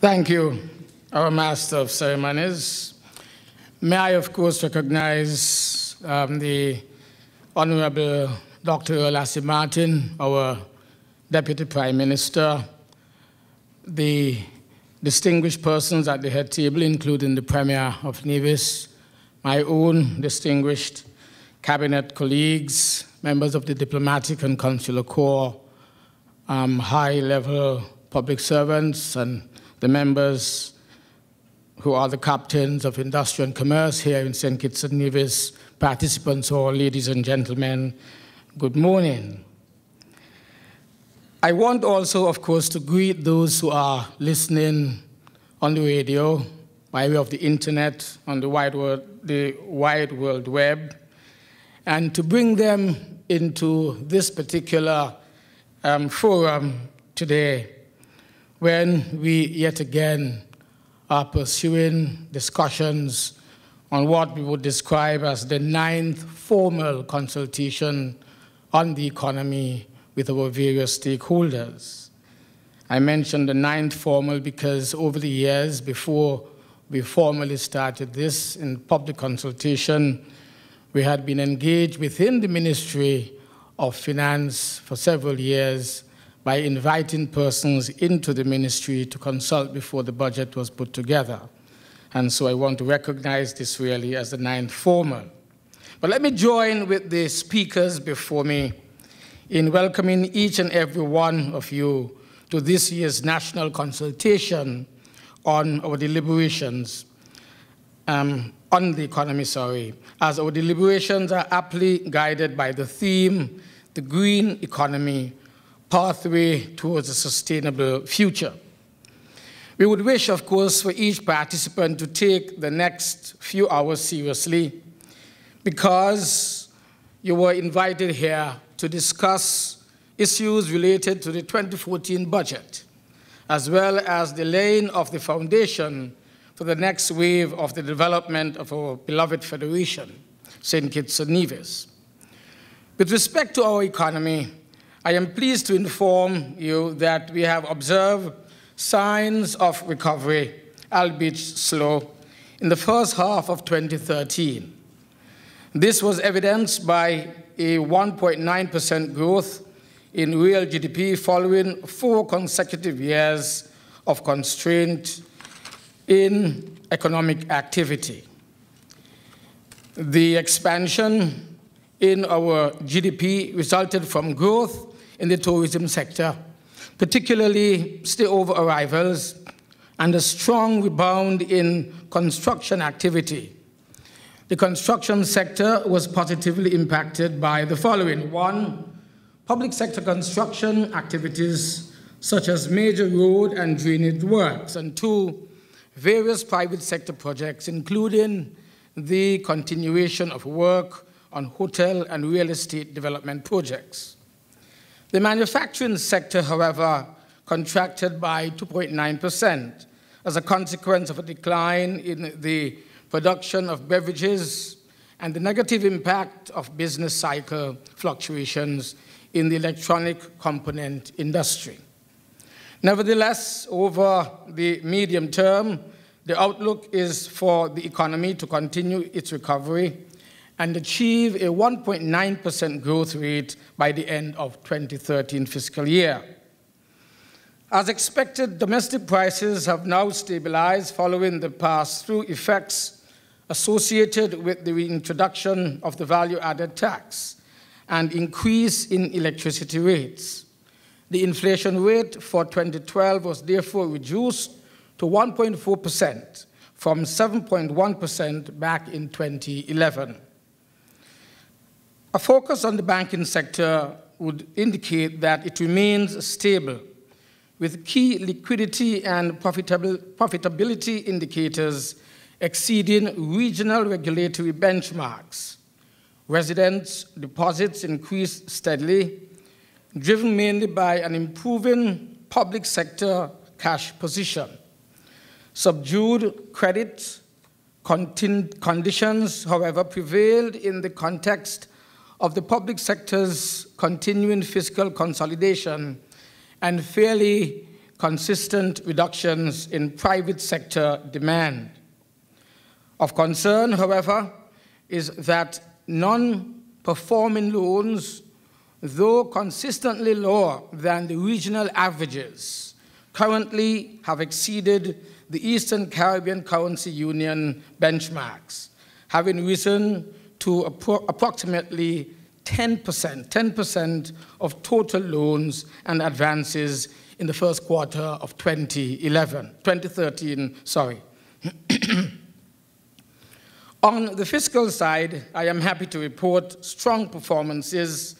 Thank you, our Master of Ceremonies. May I, of course, recognize the Honorable Dr. Lassie Martin, our Deputy Prime Minister, the distinguished persons at the head table, including the Premier of Nevis, my own distinguished cabinet colleagues, members of the diplomatic and consular corps, high-level public servants, and the members who are the captains of industry and commerce here in St. Kitts-Nevis, participants, all ladies and gentlemen, good morning. I want also, of course, to greet those who are listening on the radio, by way of the internet, on the wide world web, and to bring them into this particular forum today, when we yet again are pursuing discussions on what we would describe as the 9th formal consultation on the economy with our various stakeholders. I mentioned the 9th formal because over the years, before we formally started this in public consultation, we had been engaged within the Ministry of Finance for several years by inviting persons into the ministry to consult before the budget was put together. And so I want to recognize this really as the 9th formal. But let me join with the speakers before me in welcoming each and every one of you to this year's national consultation on our deliberations, on the economy, as our deliberations are aptly guided by the theme, the green economy, pathway towards a sustainable future. We would wish, of course, for each participant to take the next few hours seriously, because you were invited here to discuss issues related to the 2014 budget, as well as the laying of the foundation for the next wave of the development of our beloved federation, St. Kitts-Nevis. With respect to our economy, I am pleased to inform you that we have observed signs of recovery, albeit slow, in the first half of 2013. This was evidenced by a 1.9% growth in real GDP following 4 consecutive years of constraint in economic activity. The expansion in our GDP resulted from growth in the tourism sector, particularly stay-over arrivals, and a strong rebound in construction activity. The construction sector was positively impacted by the following. 1, public sector construction activities such as major road and drainage works, and 2, various private sector projects, including the continuation of work on hotel and real estate development projects. The manufacturing sector, however, contracted by 2.9% as a consequence of a decline in the production of beverages and the negative impact of business cycle fluctuations in the electronic component industry. Nevertheless, over the medium term, the outlook is for the economy to continue its recovery and achieve a 1.9% growth rate by the end of 2013 fiscal year. As expected, domestic prices have now stabilized following the pass-through effects associated with the reintroduction of the value-added tax and increase in electricity rates. The inflation rate for 2012 was therefore reduced to 1.4% from 7.1% back in 2011. A focus on the banking sector would indicate that it remains stable, with key liquidity and profitability indicators exceeding regional regulatory benchmarks. Residents' deposits increased steadily, driven mainly by an improving public sector cash position. Subdued credit conditions, however, prevailed in the context of the public sector's continuing fiscal consolidation and fairly consistent reductions in private sector demand. Of concern, however, is that non-performing loans, though consistently lower than the regional averages, currently have exceeded the Eastern Caribbean Currency Union benchmarks, having risen to approximately 10% of total loans and advances in the first quarter of 2013. On the fiscal side, I am happy to report strong performances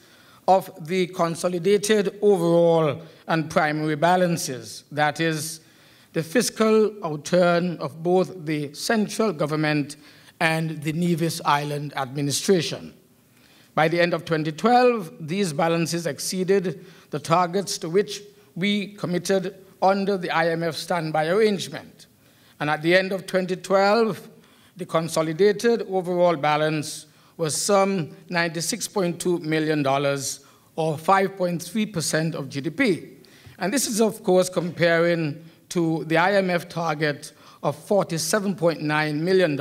of the consolidated overall and primary balances, that is, the fiscal outturn of both the central government and the Nevis Island administration. By the end of 2012, these balances exceeded the targets to which we committed under the IMF standby arrangement. And at the end of 2012, the consolidated overall balance was some $96.2 million, or 5.3% of GDP. And this is, of course, comparing to the IMF target of $47.9 million,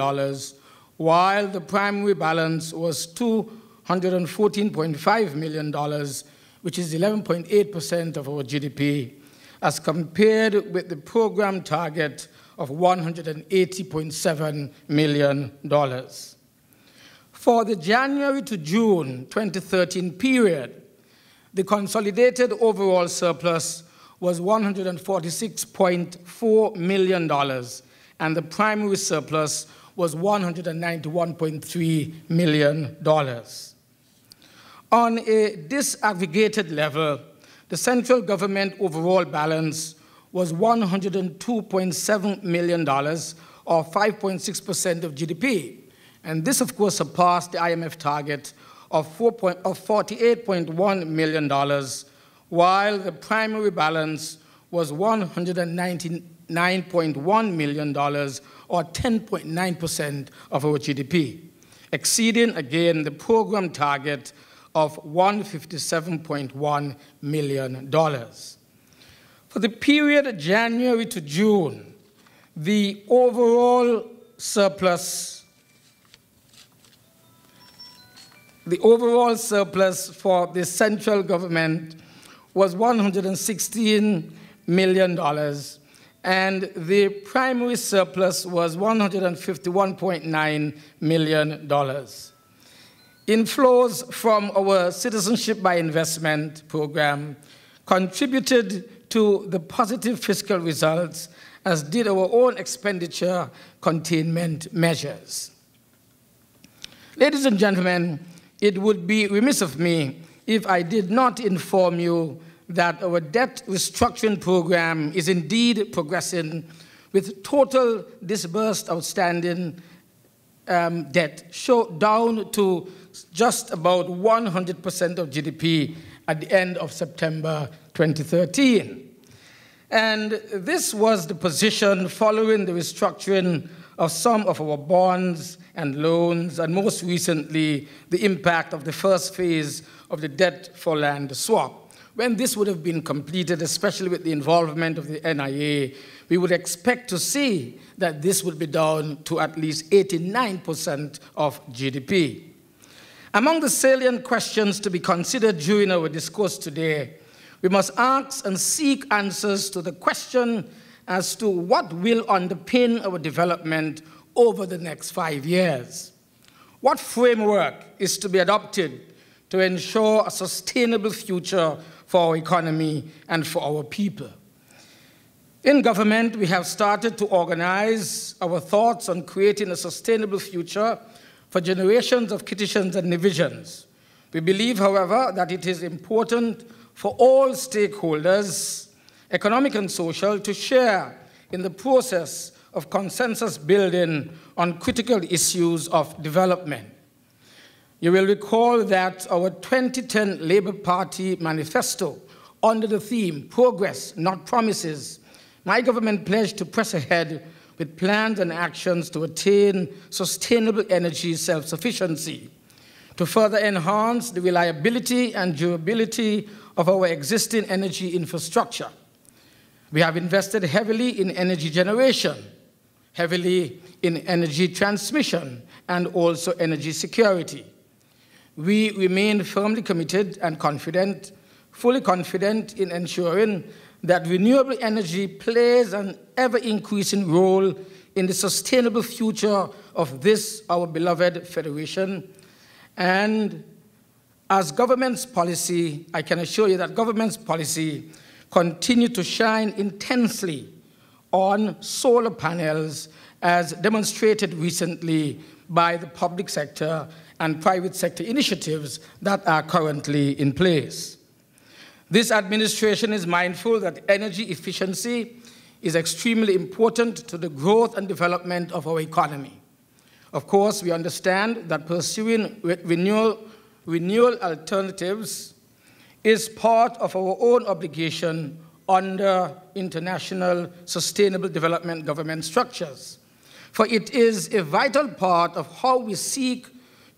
while the primary balance was $214.5 million, which is 11.8% of our GDP, as compared with the program target of $180.7 million. For the January to June 2013 period, the consolidated overall surplus was $146.4 million, and the primary surplus was $191.3 million. On a disaggregated level, the central government overall balance was $102.7 million, or 5.6% of GDP. And this, of course, surpassed the IMF target of $48.1 million, while the primary balance was $199.1 million, or 10.9% of our GDP, exceeding again the program target of $157.1 million. For the period January to June, the overall surplus for the central government was $116 million, and the primary surplus was $151.9 million. Inflows from our Citizenship by Investment program contributed to the positive fiscal results, as did our own expenditure containment measures. Ladies and gentlemen, it would be remiss of me if I did not inform you that our debt restructuring program is indeed progressing, with total disbursed outstanding debt down to just about 100% of GDP at the end of September 2013. And this was the position following the restructuring of some of our bonds and loans, and most recently, the impact of the first phase of the debt for land swap. When this would have been completed, especially with the involvement of the NIA, we would expect to see that this would be down to at least 89% of GDP. Among the salient questions to be considered during our discourse today, we must ask and seek answers to the question as to what will underpin our development over the next 5 years. What framework is to be adopted to ensure a sustainable future for our economy and for our people? In government, we have started to organize our thoughts on creating a sustainable future for generations of Kittitians and Nevisians. We believe, however, that it is important for all stakeholders, economic and social, to share in the process of consensus building on critical issues of development. You will recall that our 2010 Labour Party manifesto, under the theme, Progress, Not Promises, my government pledged to press ahead with plans and actions to attain sustainable energy self-sufficiency, to further enhance the reliability and durability of our existing energy infrastructure, We have invested heavily in energy generation, heavily in energy transmission, and also energy security. We remain firmly committed and confident, fully confident in ensuring that renewable energy plays an ever-increasing role in the sustainable future of this, our beloved Federation. And as government's policy, I can assure you that government's policy continue to shine intensely on solar panels, as demonstrated recently by the public sector and private sector initiatives that are currently in place. This administration is mindful that energy efficiency is extremely important to the growth and development of our economy. Of course, we understand that pursuing renewal alternatives is part of our own obligation under international sustainable development government structures, for it is a vital part of how we seek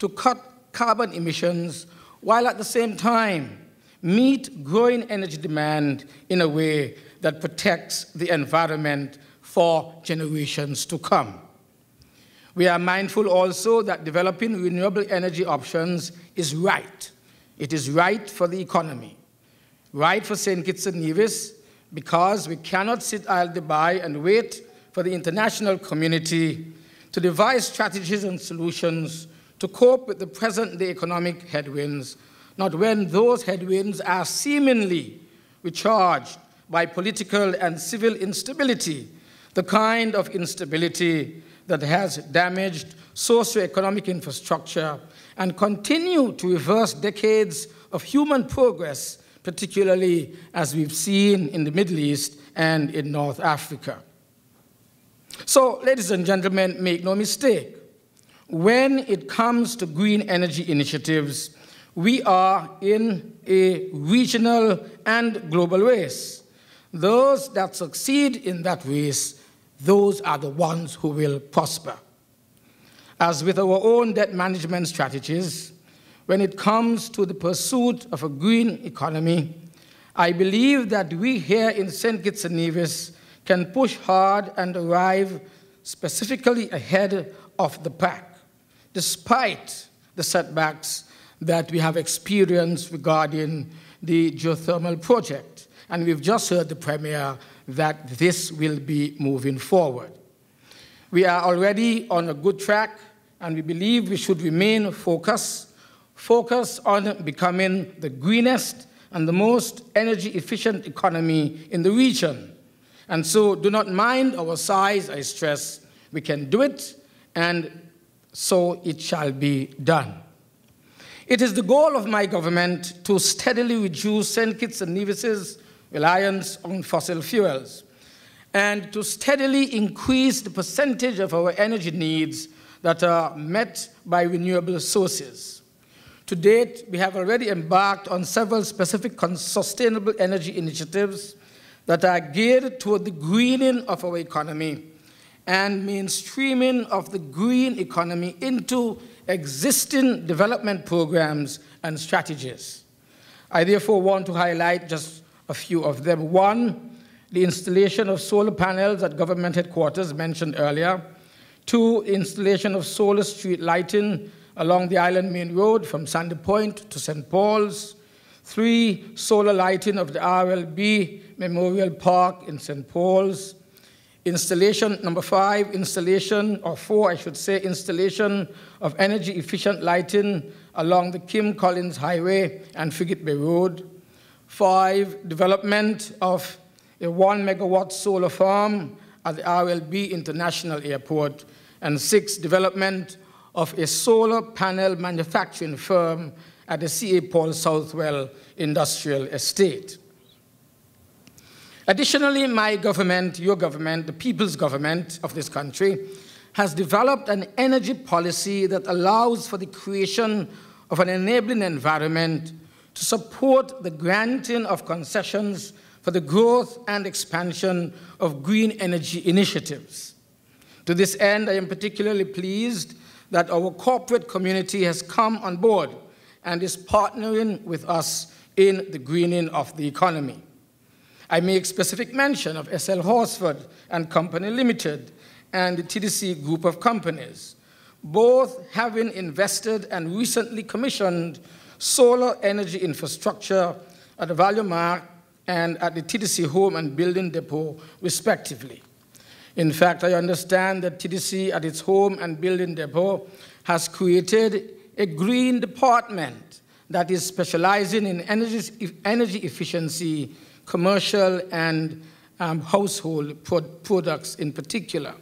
to cut carbon emissions while at the same time meet growing energy demand in a way that protects the environment for generations to come. We are mindful also that developing renewable energy options is right. It is right for the economy, right for St. Kitts-Nevis, because we cannot sit idly by and wait for the international community to devise strategies and solutions to cope with the present-day economic headwinds, not when those headwinds are seemingly recharged by political and civil instability, the kind of instability that has damaged socio-economic infrastructure and continue to reverse decades of human progress, particularly as we've seen in the Middle East and in North Africa. So, ladies and gentlemen, make no mistake, when it comes to green energy initiatives, we are in a regional and global race. Those that succeed in that race, those are the ones who will prosper. As with our own debt management strategies, when it comes to the pursuit of a green economy, I believe that we here in St. Kitts-Nevis can push hard and arrive specifically ahead of the pack, despite the setbacks that we have experienced regarding the geothermal project. And we've just heard the Premier that this will be moving forward. We are already on a good track, and we believe we should remain focused on becoming the greenest and the most energy-efficient economy in the region. And so do not mind our size, I stress. We can do it, and so it shall be done. It is the goal of my government to steadily reduce St. Kitts-Nevis's reliance on fossil fuels and to steadily increase the percentage of our energy needs that are met by renewable sources. To date, we have already embarked on several specific sustainable energy initiatives that are geared toward the greening of our economy and mainstreaming of the green economy into existing development programs and strategies. I therefore want to highlight just a few of them. One, the installation of solar panels at government headquarters mentioned earlier. Two, installation of solar street lighting along the Island Main Road from Sandy Point to St. Paul's. 3, solar lighting of the RLB Memorial Park in St. Paul's. Installation, number 5, installation of energy-efficient lighting along the Kim Collins Highway and Frigate Bay Road. 5, development of a 1-megawatt solar farm at the RLB International Airport. And 6, development of a solar panel manufacturing firm at the C.A. Paul Southwell Industrial Estate. Additionally, my government, your government, the people's government of this country, has developed an energy policy that allows for the creation of an enabling environment to support the granting of concessions for the growth and expansion of green energy initiatives. To this end, I am particularly pleased that our corporate community has come on board and is partnering with us in the greening of the economy. I make specific mention of SL Horsford and Company Limited and the TDC group of companies, both having invested and recently commissioned solar energy infrastructure at the Value Mark and at the TDC Home and Building Depot, respectively. In fact, I understand that TDC at its Home and Building Depot has created a green department that is specializing in energy efficiency, commercial and household products in particular.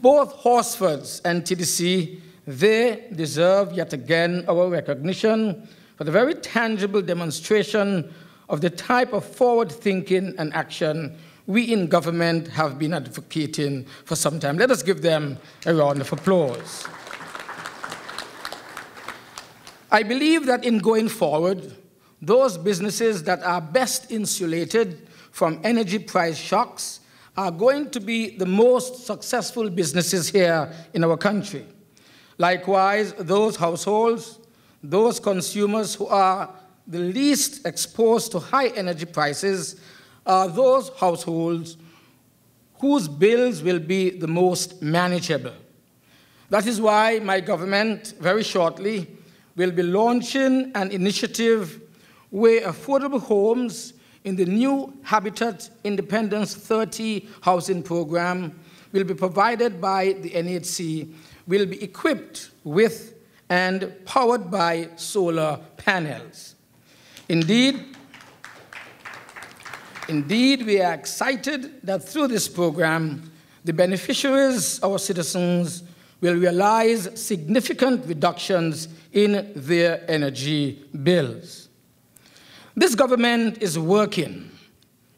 Both Horsfords and TDC, they deserve yet again our recognition for the very tangible demonstration of the type of forward thinking and action we in government have been advocating for some time. Let us give them a round of applause. I believe that in going forward, those businesses that are best insulated from energy price shocks are going to be the most successful businesses here in our country. Likewise, those households, those consumers who are the least exposed to high energy prices are those households whose bills will be the most manageable. That is why my government, very shortly, will be launching an initiative where affordable homes in the new Habitat Independence 30 housing program will be provided by the NHC, will be equipped with and powered by solar panels. Indeed, we are excited that through this program, the beneficiaries, our citizens, will realize significant reductions in their energy bills. This government is working.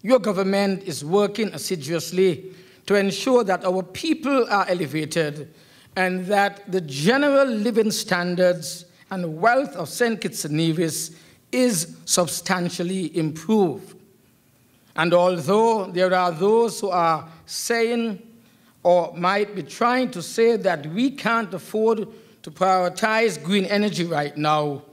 Your government is working assiduously to ensure that our people are elevated and that the general living standards and wealth of St. Kitts-Nevis is substantially improved. And although there are those who are saying or might be trying to say that we can't afford to prioritize green energy right now,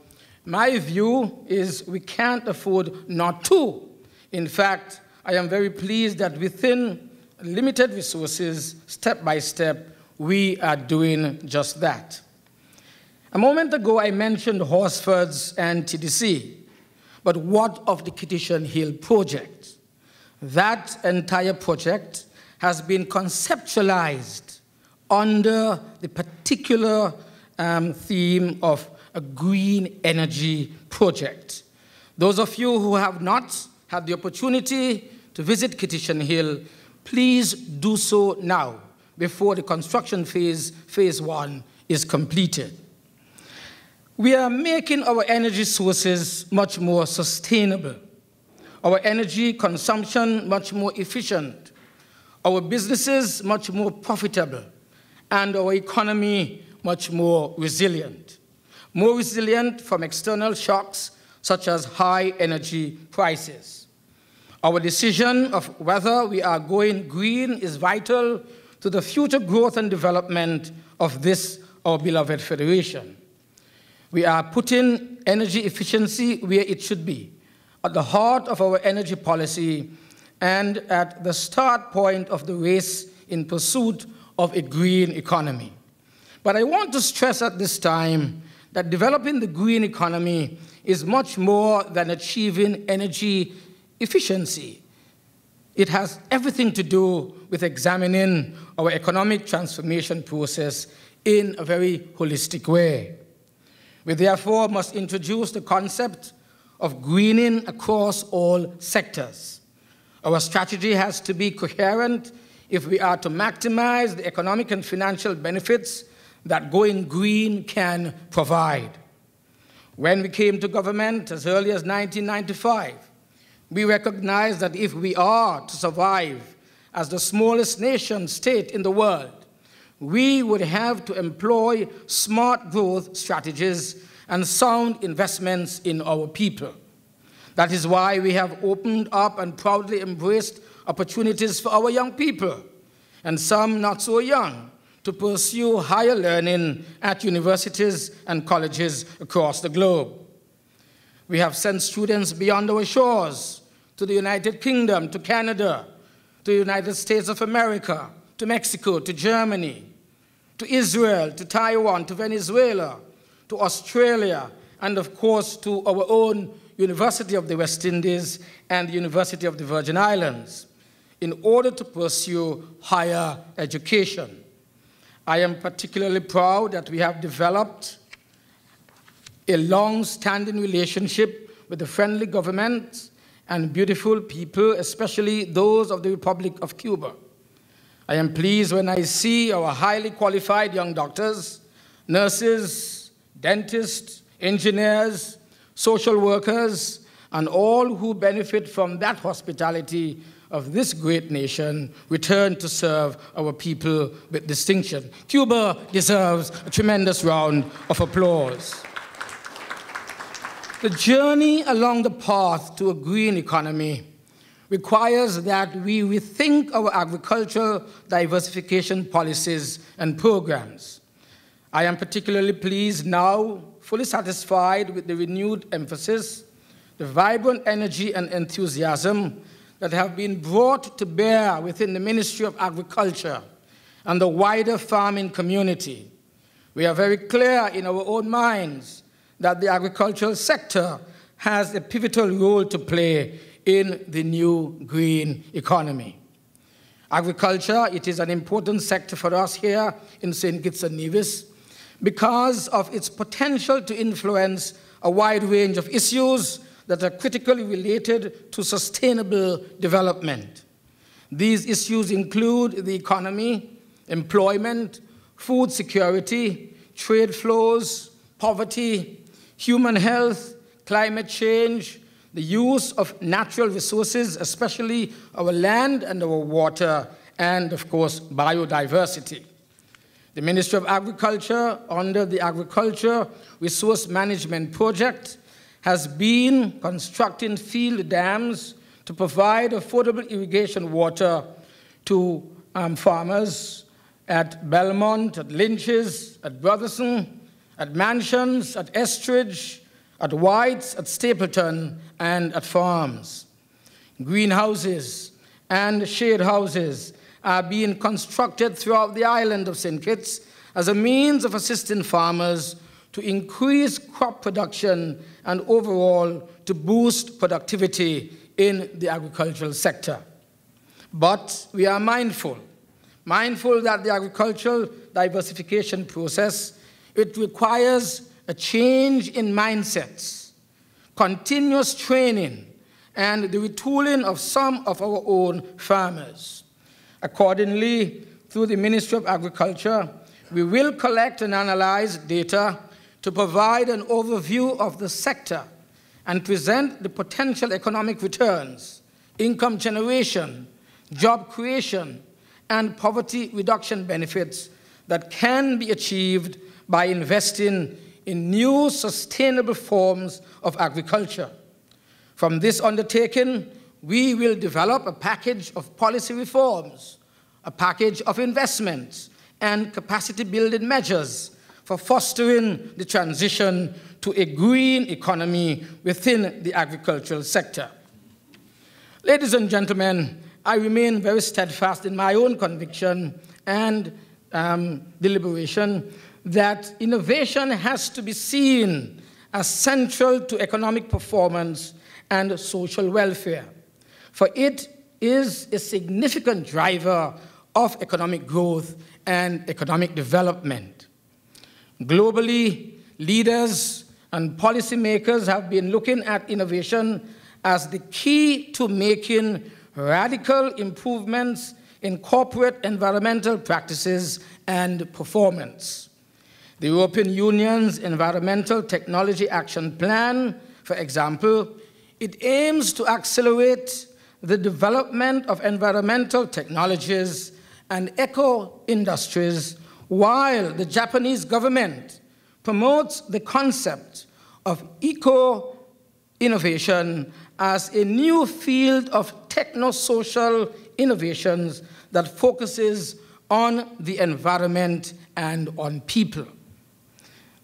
my view is we can't afford not to. In fact, I am very pleased that within limited resources, step by step, we are doing just that. A moment ago, I mentioned Horsfords and TDC, but what of the Kittian Hill project? That entire project has been conceptualized under the particular theme of a green energy project. Those of you who have not had the opportunity to visit Kittian Hill, please do so now before the construction phase 1, is completed. We are making our energy sources much more sustainable, our energy consumption much more efficient, our businesses much more profitable, and our economy much more resilient. More resilient from external shocks such as high energy prices. Our decision of whether we are going green is vital to the future growth and development of this, our beloved federation. We are putting energy efficiency where it should be, at the heart of our energy policy and at the start point of the race in pursuit of a green economy. But I want to stress at this time that developing the green economy is much more than achieving energy efficiency. It has everything to do with examining our economic transformation process in a very holistic way. We therefore must introduce the concept of greening across all sectors. Our strategy has to be coherent if we are to maximize the economic and financial benefits that going green can provide. When we came to government as early as 1995, we recognized that if we are to survive as the smallest nation state in the world, we would have to employ smart growth strategies and sound investments in our people. That is why we have opened up and proudly embraced opportunities for our young people, and some not so young, to pursue higher learning at universities and colleges across the globe. We have sent students beyond our shores to the United Kingdom, to Canada, to the United States of America, to Mexico, to Germany, to Israel, to Taiwan, to Venezuela, to Australia, and of course to our own University of the West Indies and the University of the Virgin Islands, in order to pursue higher education. I am particularly proud that we have developed a long-standing relationship with the friendly government and beautiful people, especially those of the Republic of Cuba. I am pleased when I see our highly qualified young doctors, nurses, dentists, engineers, social workers, and all who benefit from that hospitality of this great nation return to serve our people with distinction. Cuba deserves a tremendous round of applause. The journey along the path to a green economy requires that we rethink our agricultural diversification policies and programs. I am particularly pleased now, fully satisfied with the renewed emphasis, the vibrant energy and enthusiasm that have been brought to bear within the Ministry of Agriculture and the wider farming community. We are very clear in our own minds that the agricultural sector has a pivotal role to play in the new green economy. Agriculture, it is an important sector for us here in St. Kitts-Nevis because of its potential to influence a wide range of issues that are critically related to sustainable development. These issues include the economy, employment, food security, trade flows, poverty, human health, climate change, the use of natural resources, especially our land and our water, and of course, biodiversity. The Ministry of Agriculture, under the Agriculture Resource Management Project, has been constructing field dams to provide affordable irrigation water to farmers at Belmont, at Lynches, at Brotherson, at Mansions, at Estridge, at Whites, at Stapleton, and at farms. Greenhouses and shade houses are being constructed throughout the island of St. Kitts as a means of assisting farmers to increase crop production and overall to boost productivity in the agricultural sector. But we are mindful that the agricultural diversification process, it requires a change in mindsets, continuous training, and the retooling of some of our own farmers. Accordingly, through the Ministry of Agriculture, we will collect and analyze data to provide an overview of the sector and present the potential economic returns, income generation, job creation, and poverty reduction benefits that can be achieved by investing in new sustainable forms of agriculture. From this undertaking, we will develop a package of policy reforms, a package of investments, and capacity-building measures for fostering the transition to a green economy within the agricultural sector. Ladies and gentlemen, I remain very steadfast in my own conviction and deliberation that innovation has to be seen as central to economic performance and social welfare, for it is a significant driver of economic growth and economic development. Globally, leaders and policymakers have been looking at innovation as the key to making radical improvements in corporate environmental practices and performance. The European Union's Environmental Technology Action Plan, for example, it aims to accelerate the development of environmental technologies and eco-industries, while the Japanese government promotes the concept of eco-innovation as a new field of techno-social innovations that focuses on the environment and on people.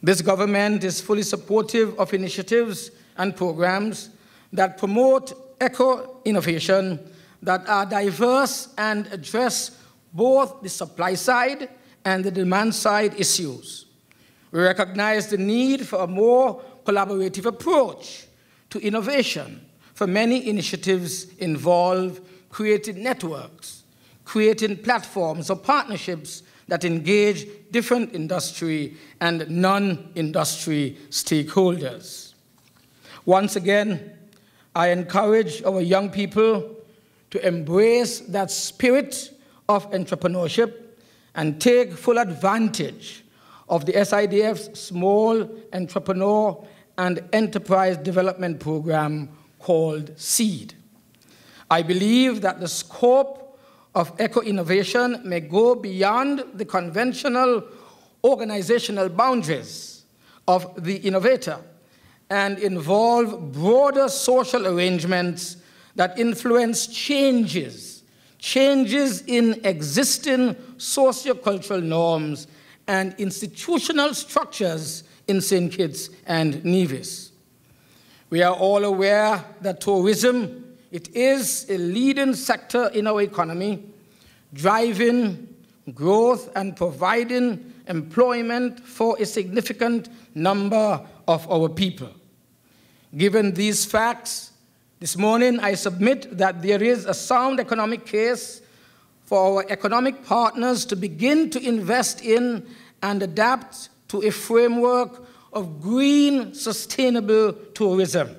This government is fully supportive of initiatives and programs that promote eco-innovation that are diverse and address both the supply side and the demand side issues. We recognize the need for a more collaborative approach to innovation, for many initiatives involve creating networks, creating platforms or partnerships that engage different industry and non-industry stakeholders. Once again, I encourage our young people to embrace that spirit of entrepreneurship and take full advantage of the SIDF's Small Entrepreneur and Enterprise Development Program called SEED. I believe that the scope of eco-innovation may go beyond the conventional organizational boundaries of the innovator and involve broader social arrangements that influence changes in existing socio-cultural norms and institutional structures in St. Kitts and Nevis. We are all aware that tourism, it is a leading sector in our economy, driving growth and providing employment for a significant number of our people. Given these facts, this morning I submit that there is a sound economic case for our economic partners to begin to invest in and adapt to a framework of green, sustainable tourism.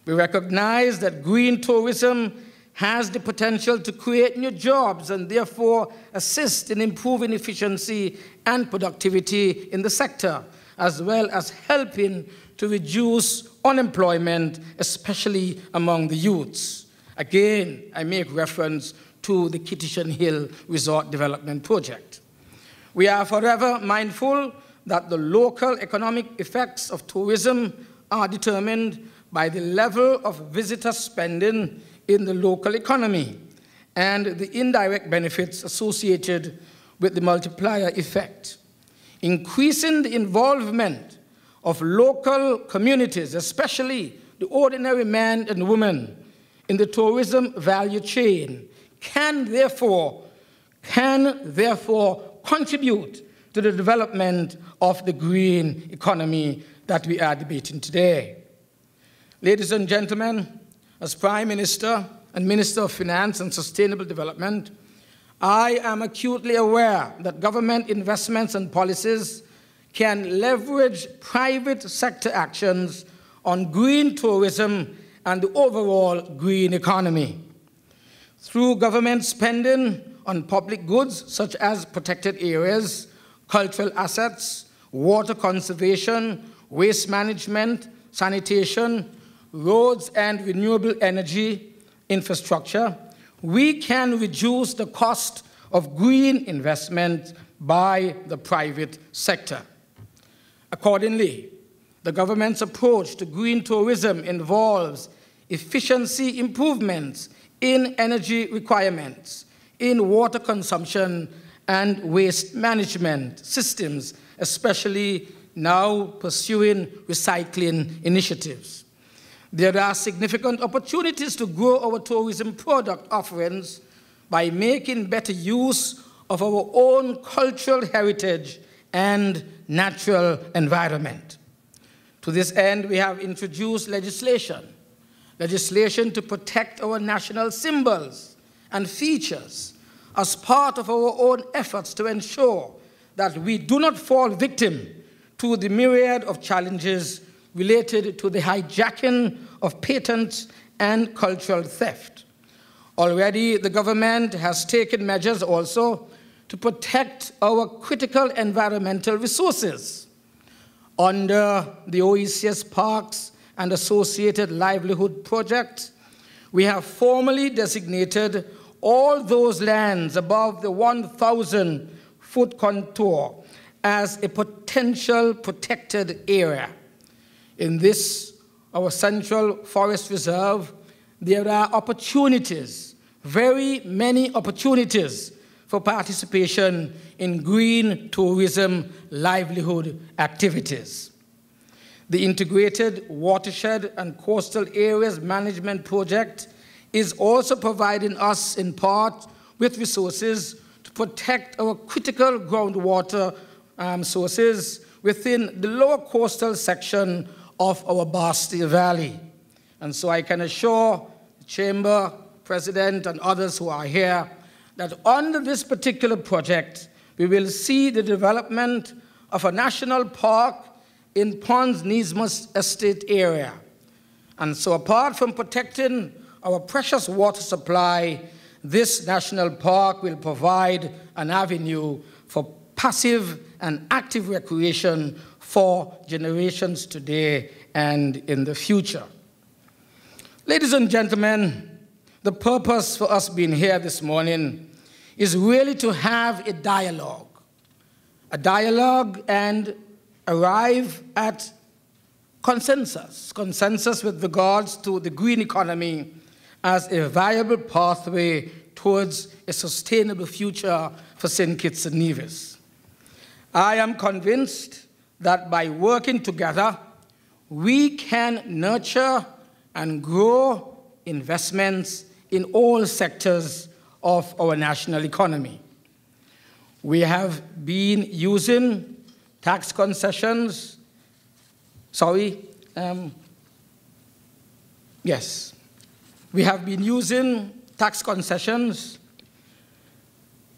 We recognize that green tourism has the potential to create new jobs and therefore assist in improving efficiency and productivity in the sector, as well as helping to reduce unemployment, especially among the youths. Again, I make reference to the Kitts-Nevis Hill Resort Development Project. We are forever mindful that the local economic effects of tourism are determined by the level of visitor spending in the local economy and the indirect benefits associated with the multiplier effect. Increasing the involvement of local communities, especially the ordinary man and woman in the tourism value chain, can therefore contribute to the development of the green economy that we are debating today. Ladies and gentlemen, as Prime Minister and Minister of Finance and Sustainable Development, I am acutely aware that government investments and policies can leverage private sector actions on green tourism and the overall green economy. Through government spending on public goods such as protected areas, cultural assets, water conservation, waste management, sanitation, roads and renewable energy infrastructure, we can reduce the cost of green investment by the private sector. Accordingly, the government's approach to green tourism involves efficiency improvements in energy requirements, in water consumption and waste management systems, especially now pursuing recycling initiatives. There are significant opportunities to grow our tourism product offerings by making better use of our own cultural heritage and natural environment. To this end, we have introduced legislation to protect our national symbols and features as part of our own efforts to ensure that we do not fall victim to the myriad of challenges related to the hijacking of patents and cultural theft. Already, the government has taken measures also to protect our critical environmental resources. Under the OECS Parks and Associated Livelihood Project, we have formally designated all those lands above the 1,000-foot contour as a potential protected area. In this, our Central Forest Reserve, there are opportunities, very many opportunities for participation in green tourism livelihood activities. The Integrated Watershed and Coastal Areas Management Project is also providing us, in part, with resources to protect our critical groundwater sources within the lower coastal section of our Bastille Valley. And so I can assure the Chamber, President, and others who are here that under this particular project, we will see the development of a national park in Kitts-Nevis estate area. And so apart from protecting our precious water supply, this national park will provide an avenue for passive and active recreation for generations today and in the future. Ladies and gentlemen, the purpose for us being here this morning is really to have a dialogue and arrive at consensus with regards to the green economy as a viable pathway towards a sustainable future for St. Kitts and Nevis. I am convinced that by working together, we can nurture and grow investments in all sectors of our national economy. We have been using tax concessions, we have been using tax concessions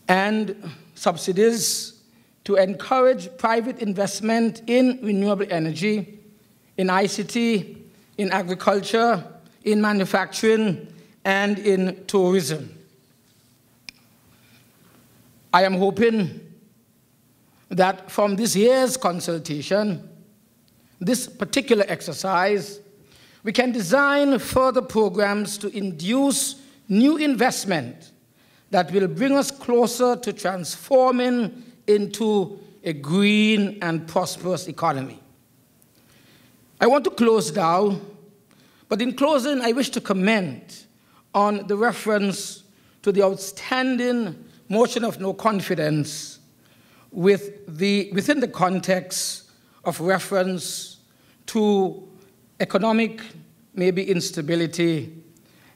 and subsidies to encourage private investment in renewable energy, in ICT, in agriculture, in manufacturing, and in tourism. I am hoping that from this year's consultation, this particular exercise, we can design further programs to induce new investment that will bring us closer to transforming into a green and prosperous economy. I want to close now, but in closing, I wish to comment on the reference to the outstanding motion of no confidence within the context of reference to economic, maybe instability,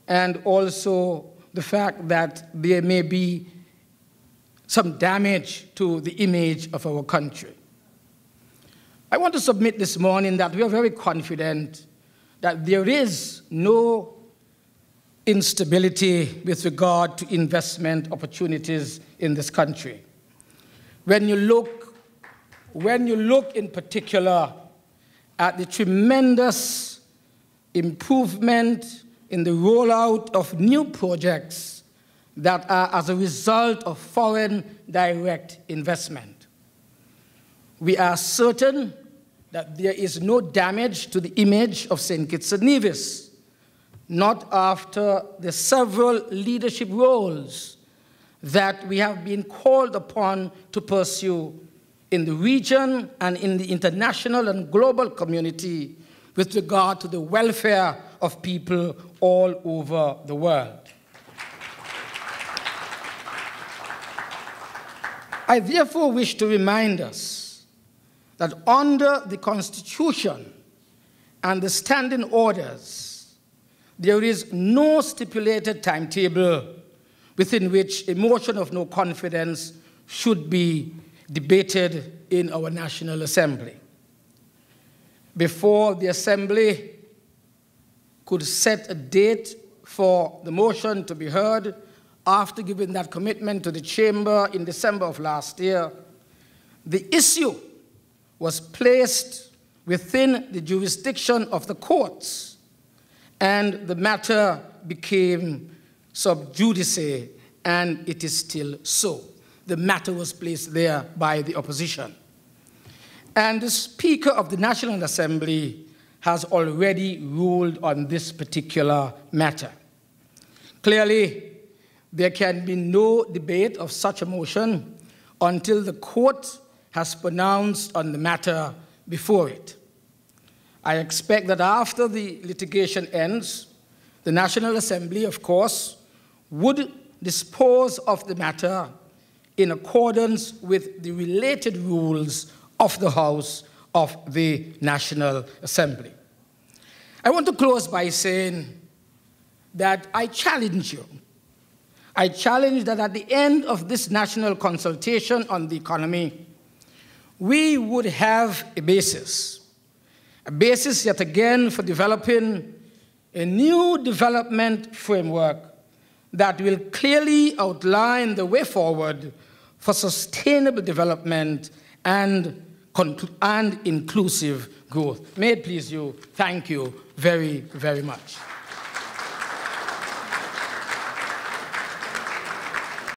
and also the fact that there may be some damage to the image of our country. I want to submit this morning that we are very confident that there is no instability with regard to investment opportunities in this country. When you look in particular at the tremendous improvement in the rollout of new projects that are as a result of foreign direct investment, we are certain that there is no damage to the image of St. Kitts and Nevis, not after the several leadership roles that we have been called upon to pursue in the region and in the international and global community with regard to the welfare of people all over the world. I therefore wish to remind us that under the Constitution and the standing orders, there is no stipulated timetable within which a motion of no confidence should be debated in our National Assembly. Before the Assembly could set a date for the motion to be heard, after giving that commitment to the Chamber in December of last year, the issue was placed within the jurisdiction of the courts, and the matter became sub judice, and it is still so. The matter was placed there by the opposition. And the Speaker of the National Assembly has already ruled on this particular matter. Clearly, there can be no debate of such a motion until the court has pronounced on the matter before it. I expect that after the litigation ends, the National Assembly, of course, would dispose of the matter in accordance with the related rules of the House of the National Assembly. I want to close by saying that I challenge you. I challenge that at the end of this national consultation on the economy, we would have a basis yet again for developing a new development framework that will clearly outline the way forward for sustainable development and inclusive growth. May it please you, thank you very, very much.